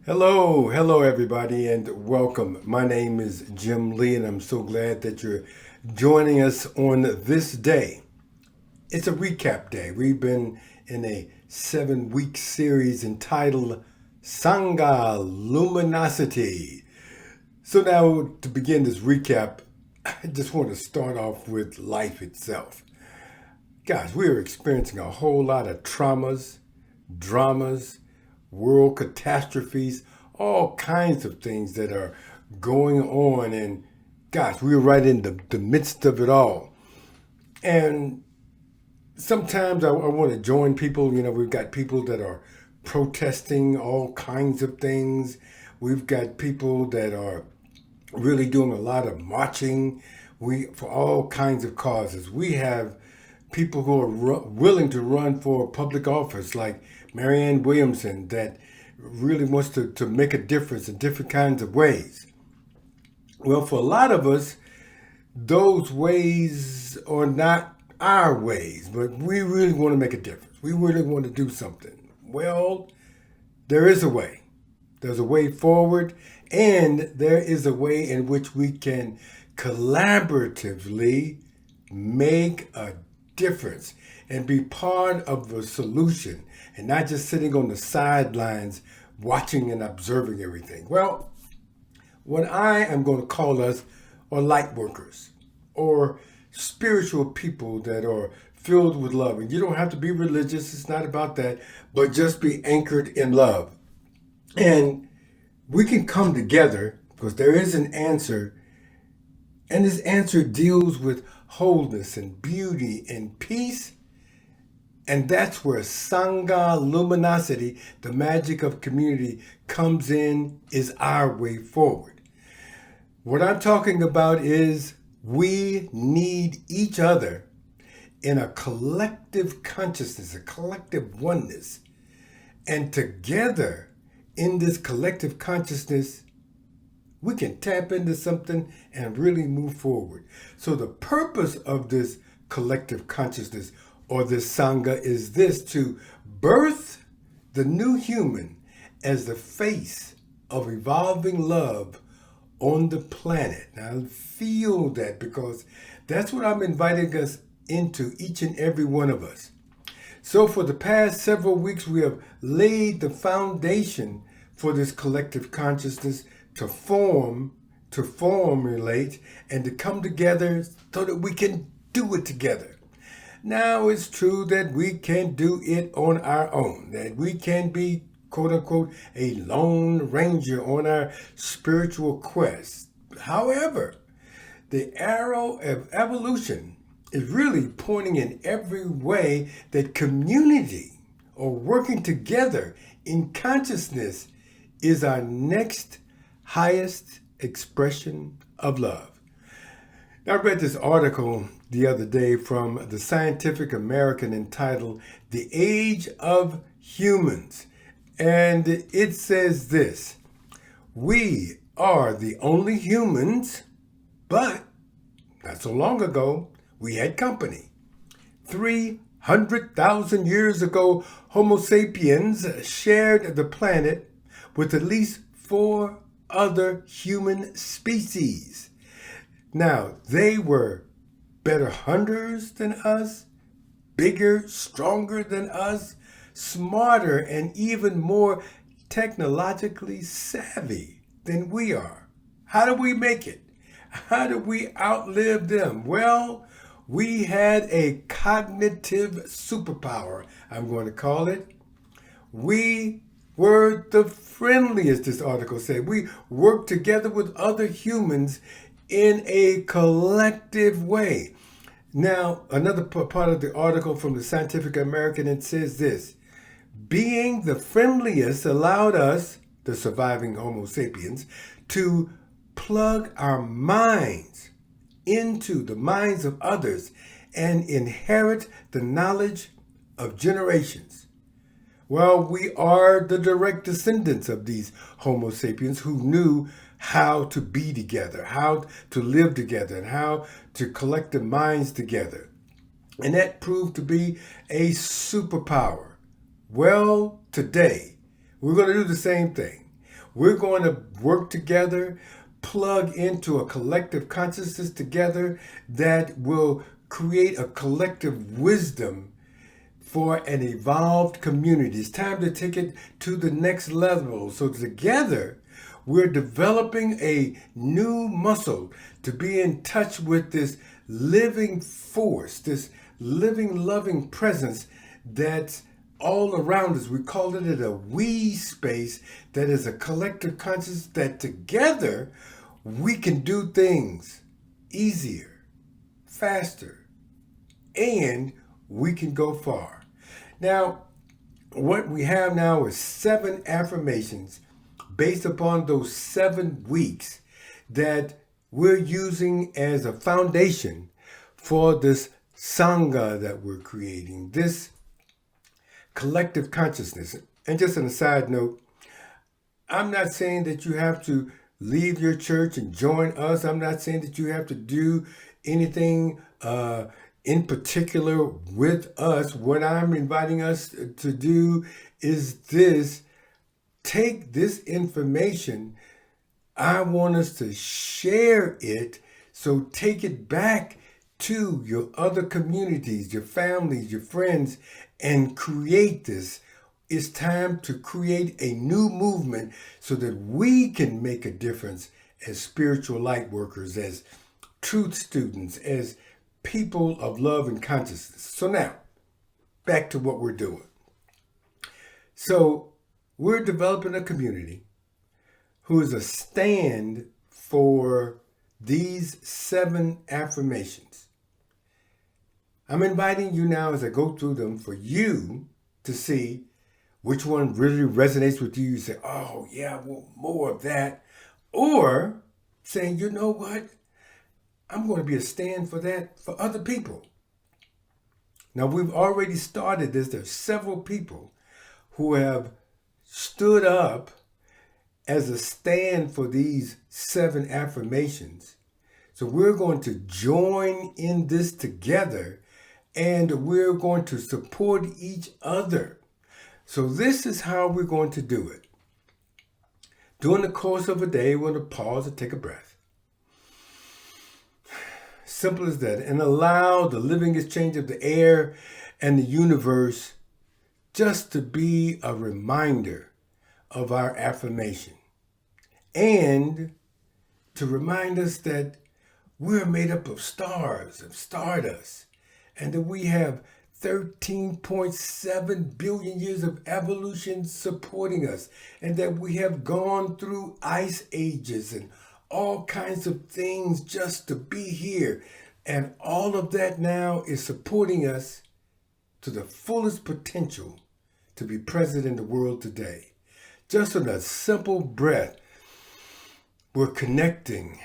Hello everybody, and welcome. My name is Jim Lee, and I'm so glad that you're joining us on this day. It's a recap day. We've been in a 7-week series entitled Sangha Luminosity. So now, to begin this recap, I just want to start off with life itself. Guys, we are experiencing a whole lot of traumas, dramas, world catastrophes, all kinds of things that are going on. And gosh, we're right in the midst of it all. And sometimes I want to join people. We've got people that are protesting all kinds of things. We've got people that are really doing a lot of marching for all kinds of causes. We have people who are willing to run for public office, like Marianne Williamson, that really wants to make a difference in different kinds of ways. Well, for a lot of us, those ways are not our ways, but we really want to make a difference. We really want to do something. Well, there is a way. There's a way forward, and there is a way in which we can collaboratively make a difference and be part of the solution and not just sitting on the sidelines watching and observing everything. Well, what I am going to call us are light workers or spiritual people that are filled with love. And you don't have to be religious, it's not about that, but just be anchored in love. And we can come together because there is an answer, and this answer deals with wholeness and beauty and peace. And that's where Sangha Luminosity, the magic of community, comes in, is our way forward. What I'm talking about is we need each other in a collective consciousness, a collective oneness. And together in this collective consciousness, we can tap into something and really move forward. So the purpose of this collective consciousness or this Sangha is this: to birth the new human as the face of evolving love on the planet. Now feel that, because that's what I'm inviting us into, each and every one of us. So for the past several weeks, we have laid the foundation for this collective consciousness to formulate, and to come together so that we can do it together. Now, it's true that we can't do it on our own, that we can be, quote unquote, a lone ranger on our spiritual quest. However, the arrow of evolution is really pointing in every way that community or working together in consciousness is our next highest expression of love. Now, I read this article the other day from the Scientific American entitled The Age of Humans. And it says this: we are the only humans, but not so long ago, we had company. 300,000 years ago, Homo sapiens shared the planet with at least 4 other human species. Now, they were better hunters than us, bigger, stronger than us, smarter, and even more technologically savvy than we are. How do we make it? How do we outlive them? Well, we had a cognitive superpower, I'm going to call it. We were the friendliest, this article said. We worked together with other humans in a collective way. Now, another part of the article from the Scientific American, it says this: being the friendliest allowed us, the surviving Homo sapiens, to plug our minds into the minds of others and inherit the knowledge of generations. Well, we are the direct descendants of these Homo sapiens who knew how to be together, how to live together, and how to collect their minds together. And that proved to be a superpower. Well, today, we're going to do the same thing. We're going to work together, plug into a collective consciousness together that will create a collective wisdom for an evolved community. It's time to take it to the next level. So together, we're developing a new muscle to be in touch with this living force, this living, loving presence that's all around us. We call it a we space that is a collective consciousness that together we can do things easier, faster, and we can go far. Now, what we have now is 7 affirmations based upon those 7 weeks that we're using as a foundation for this Sangha that we're creating, this collective consciousness. And just on a side note, I'm not saying that you have to leave your church and join us. I'm not saying that you have to do anything in particular with us. What I'm inviting us to do is this: take this information. I want us to share it. So take it back to your other communities, your families, your friends, and create this. It's time to create a new movement so that we can make a difference as spiritual light workers, as truth students, as people of love and consciousness. So now, back to what we're doing. So we're developing a community who is a stand for these 7 affirmations. I'm inviting you now as I go through them for you to see which one really resonates with you. You say, oh yeah, I want more of that. Or saying, you know what? I'm going to be a stand for that for other people. Now, we've already started this. There's several people who have stood up as a stand for these 7 affirmations. So we're going to join in this together, and we're going to support each other. So this is how we're going to do it. During the course of a day, we're going to pause and take a breath. Simple as that. And allow the living exchange of the air and the universe just to be a reminder of our affirmation. And to remind us that we're made up of stars, of stardust, and that we have 13.7 billion years of evolution supporting us, and that we have gone through ice ages and all kinds of things just to be here. And all of that now is supporting us to the fullest potential to be present in the world today. Just with a simple breath, we're connecting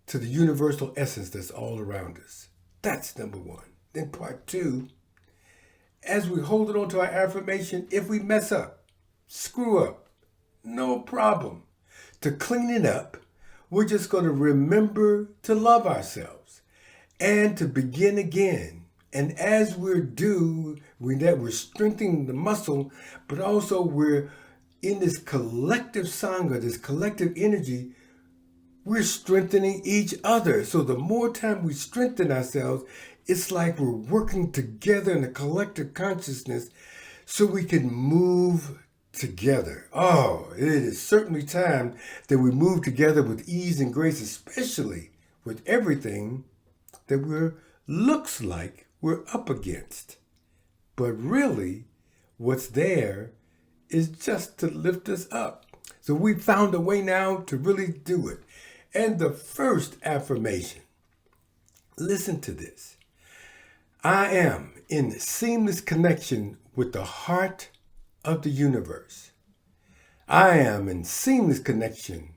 to the universal essence that's all around us. That's number 1. Then part 2, as we hold on to our affirmation, if we mess up, screw up, no problem. To clean it up, we're just going to remember to love ourselves and to begin again. And as we're strengthening the muscle, but also we're in this collective Sangha, this collective energy, we're strengthening each other. So the more time we strengthen ourselves, it's like we're working together in a collective consciousness so we can move together. Oh, it is certainly time that we move together with ease and grace, especially with everything that looks like we're up against. But really, what's there is just to lift us up. So we found a way now to really do it. And the first affirmation, listen to this. I am in seamless connection with the heart of the universe. I am in seamless connection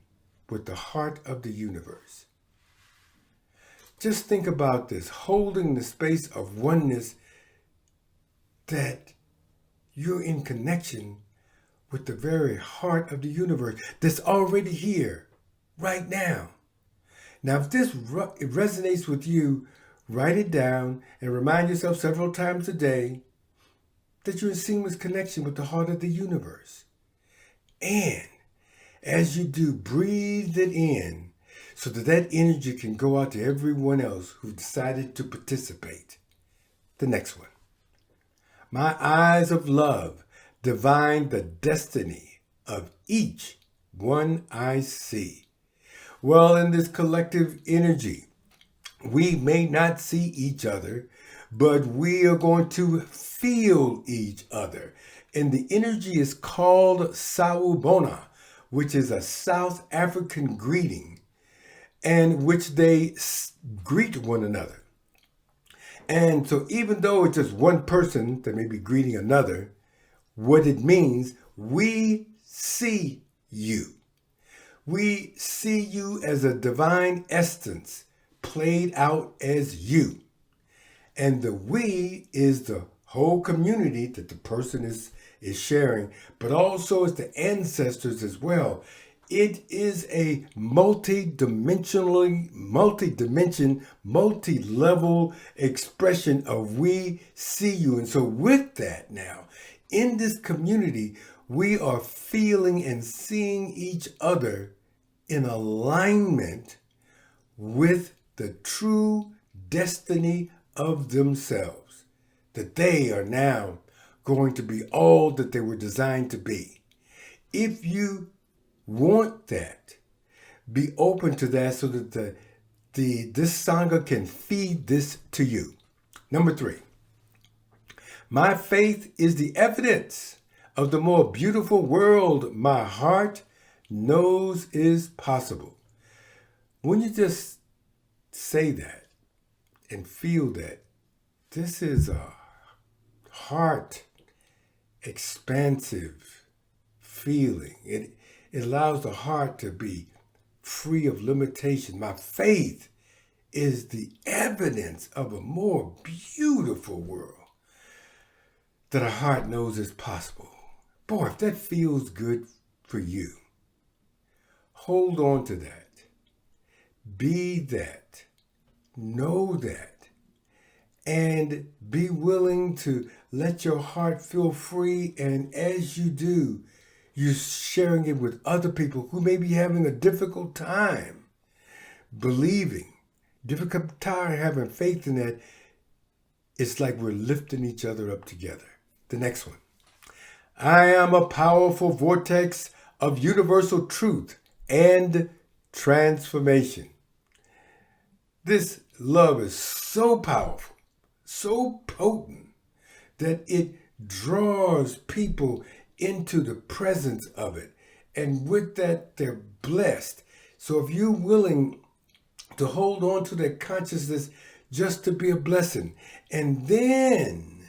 with the heart of the universe. Just think about this, holding the space of oneness, that you're in connection with the very heart of the universe that's already here right now. Now, if this resonates with you, write it down and remind yourself several times a day that you're in seamless connection with the heart of the universe. And As you do, breathe it in so that that energy can go out to everyone else who decided to participate. The next one. My eyes of love divine the destiny of each one I see. Well, in this collective energy, we may not see each other, but we are going to feel each other. And the energy is called Sawubona, which is a South African greeting, and which they greet one another. And so even though it's just one person that may be greeting another, what it means, we see you. We see you as a divine essence played out as you. And the we is the whole community that the person is sharing, but also it's the ancestors as well. It is a multi-dimension, multi-level expression of we see you. And so with that now, in this community, we are feeling and seeing each other in alignment with the true destiny of themselves, that they are now going to be all that they were designed to be. If you want that, be open to that so that this Sangha can feed this to you. Number 3, my faith is the evidence of the more beautiful world my heart knows is possible. When you just say that and feel that, this is a heart expansive feeling. It allows the heart to be free of limitation. My faith is the evidence of a more beautiful world that a heart knows is possible. Boy, if that feels good for you, hold on to that. Be that. Know that. And be willing to let your heart feel free. And as you do, you're sharing it with other people who may be having a difficult time believing, difficult time having faith in that. It's like we're lifting each other up together. The next one. I am a powerful vortex of universal truth and transformation. This love is so powerful, so potent, that it draws people into the presence of it. And with that, they're blessed. So if you're willing to hold on to that consciousness just to be a blessing, and then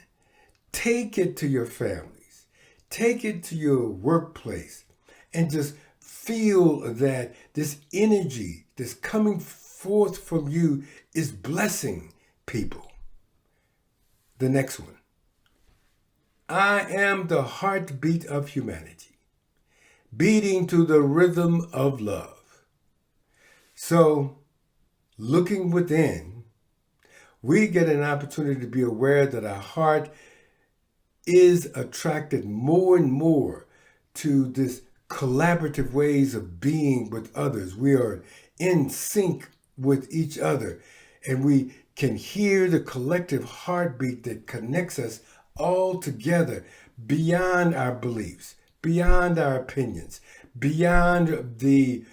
take it to your families, take it to your workplace, and just feel that this energy that's coming forth from you is blessing people. The next one. I am the heartbeat of humanity, beating to the rhythm of love. So, looking within, we get an opportunity to be aware that our heart is attracted more and more to this collaborative ways of being with others. We are in sync with each other, and we can hear the collective heartbeat that connects us all together beyond our beliefs, beyond our opinions, beyond the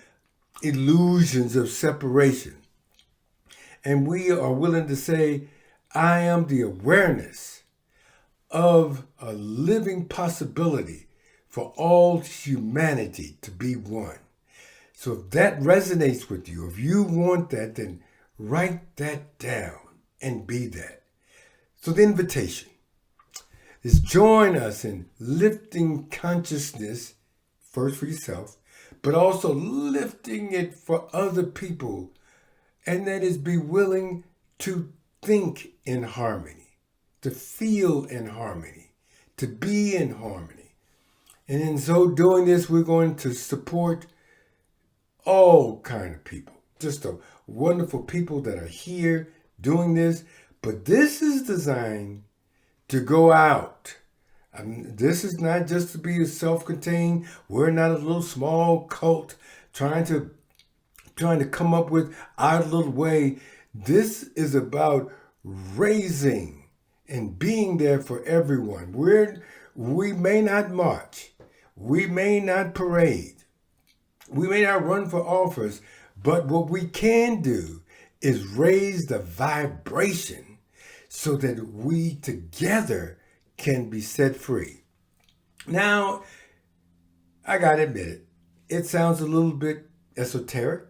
illusions of separation. And we are willing to say, I am the awareness of a living possibility for all humanity to be one. So if that resonates with you, if you want that, then write that down and be that. So the invitation is join us in lifting consciousness, first for yourself, but also lifting it for other people. And that is be willing to think in harmony, to feel in harmony, to be in harmony. And in so doing this, we're going to support all kind of people, just the wonderful people that are here doing this. But this is designed to go out This is not just to be self-contained. We're not a little small cult trying to come up with our little way. This is about raising and being there for everyone. We may not march, we may not parade, we may not run for office, but what we can do is raise the vibration so that we together can be set free. Now, I gotta admit it sounds a little bit esoteric,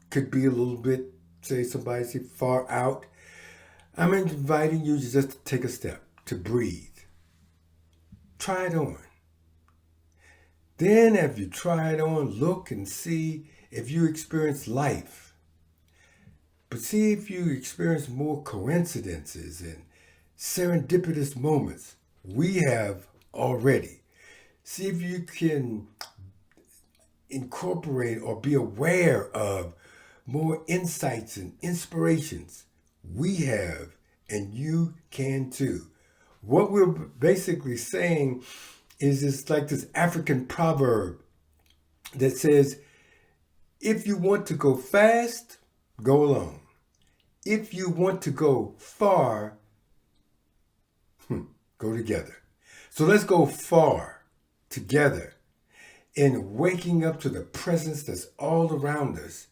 could be a little bit, somebody say far out. I'm inviting you just to take a step, to breathe. Try it on. Then if you try it on, look and see if you experience life. But see if you experience more coincidences and serendipitous moments. We have already. See if you can incorporate or be aware of more insights and inspirations. We have, and you can too. What we're basically saying is it's like this African proverb that says, if you want to go fast, go alone. If you want to go far, go together. So let's go far together in waking up to the presence that's all around us.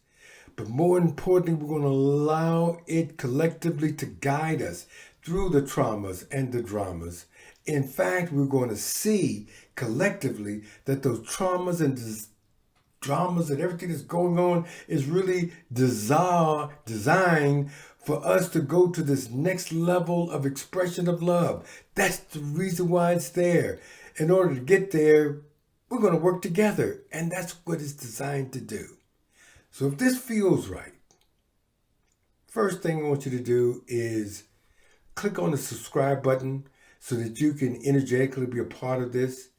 But more importantly, we're going to allow it collectively to guide us through the traumas and the dramas. In fact, we're going to see collectively that those traumas and dramas and everything that's going on is really designed for us to go to this next level of expression of love. That's the reason why it's there. In order to get there, we're going to work together. And that's what it's designed to do. So if this feels right, first thing I want you to do is click on the subscribe button so that you can energetically be a part of this.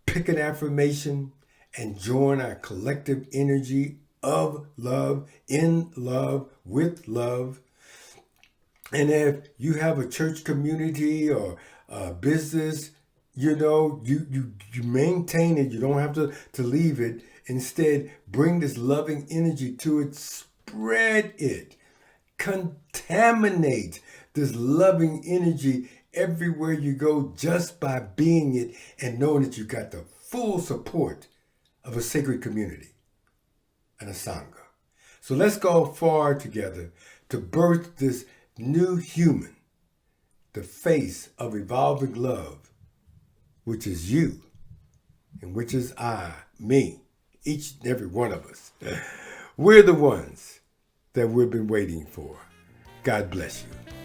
Pick an affirmation and join our collective energy of love, in love, with love. And if you have a church community or a business, you maintain it. You don't have to leave it. Instead, bring this loving energy to it. Spread it. Contaminate this loving energy everywhere you go just by being it and knowing that you got the full support of a sacred community and a Sangha. So let's go far together to birth this new human, the face of evolving love, which is you and which is me, each and every one of us. We're the ones that we've been waiting for. God bless you.